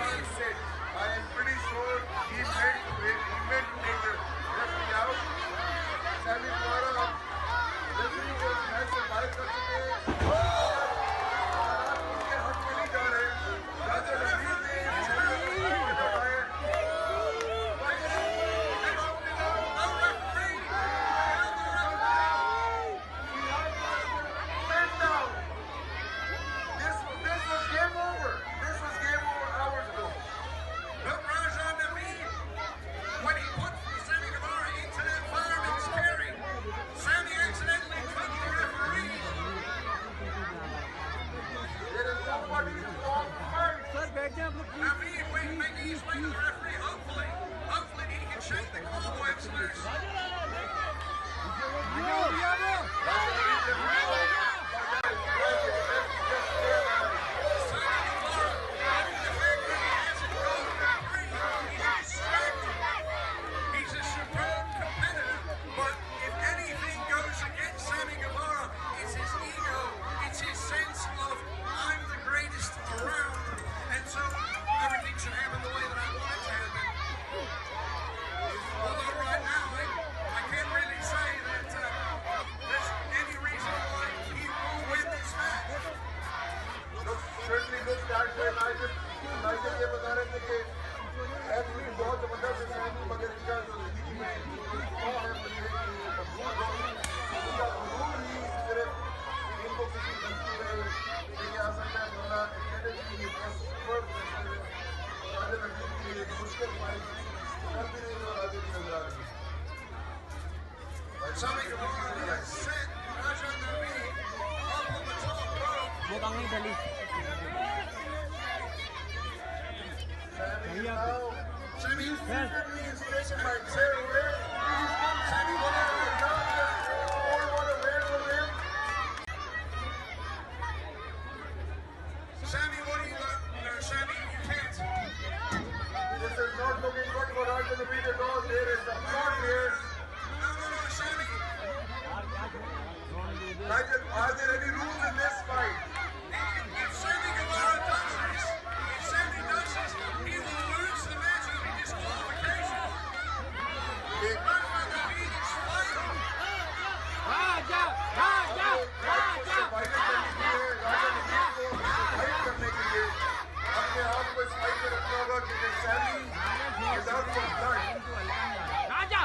to sit. I am pretty sure he meant to take the referee out. Sammy Guevara, referee को match से बाहर कर चुके हैं। उनके हक में नहीं जा रहे। राजा रफीक ने he's waiting for the referee. Hopefully he can shake the cobwebs loose. He's a superb competitor, but if anything goes against Sammy Guevara, it's his ego, it's his sense of I'm the greatest around, and so everything should happen the way that I want it to happen. Although right now, I can't really say that there's any reason why he won't win this match. Certainly looks that way. Nigel ये बता रहे थे कि athlete बहुत जबरदस्त है सैनी मगर इनका जो जिंदगी में और सिर्फ इनको किसी गलती में लेके आ सकता है वरना एकेडमी पर राजा रफीक की एक मुश्किल फाइट कर भी रही और आगे भी नजर आ रही है। Sammy Guevara has set Raja Naveen up on the top rope. Mukhang may dali. Sammy secretly is taken by Terry Red. Sammy Guevara is down there. All want to win for him. Sammy, what do you got? No, Sammy, you can't. This is not looking good for Raja Naveen at all. There is a shot here. No, Sammy. Nigel, are there any rules in this fight? If Sammy Guevara does this, he will lose the match. It will be disqualification. Raja Naveen is fighting. Raja! करने के लिए अपने आप को इस fight में रखना होगा क्योंकि Saini is out for blood. Raja!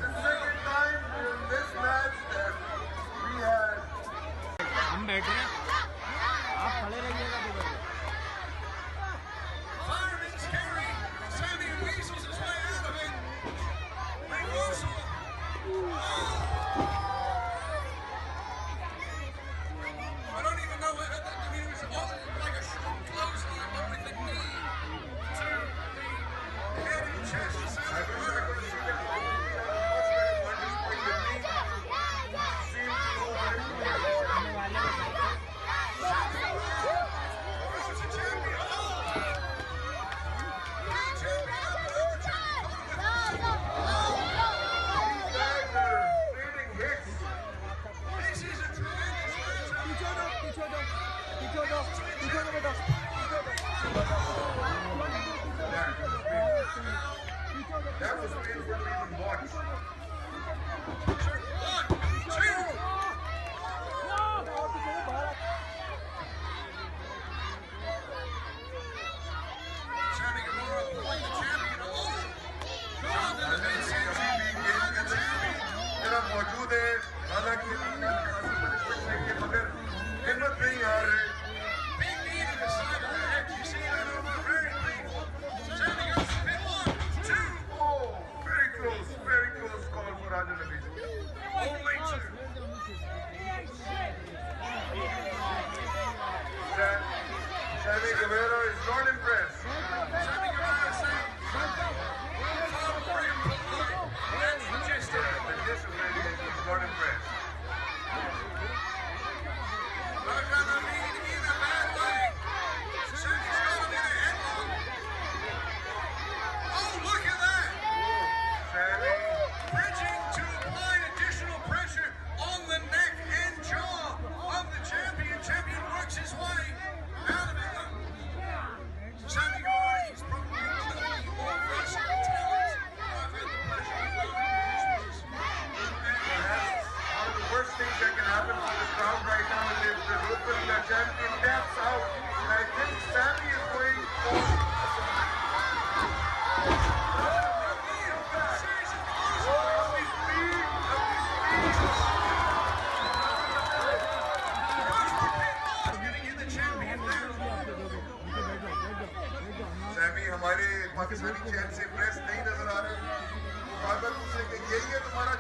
The second time in this match that we had. हम बैठे हैं आप खड़े रहिएगा Fireman's carry. Sammy weasels his way out of it. Reversal. I don't even know what, I mean, it was like a short clothesline, but with the knee to the head and chest of Sammy Guevara. That was painful to even watch. Sammy Guevara pulling the champion along. मेरा मौजूद है हालांकि मगर हिम्मत नहीं आ रही Big knee to the side of the head. You see that over? Very painful. Sammy goes for pin 1, 2. Oh, very close call for Raja Naveen. Only 2. Sammy Guevara is not impressed. Sammy Guevara saying, far more impolite. That's the gist of it. The discipline is not impressed. यही है तुम्हारा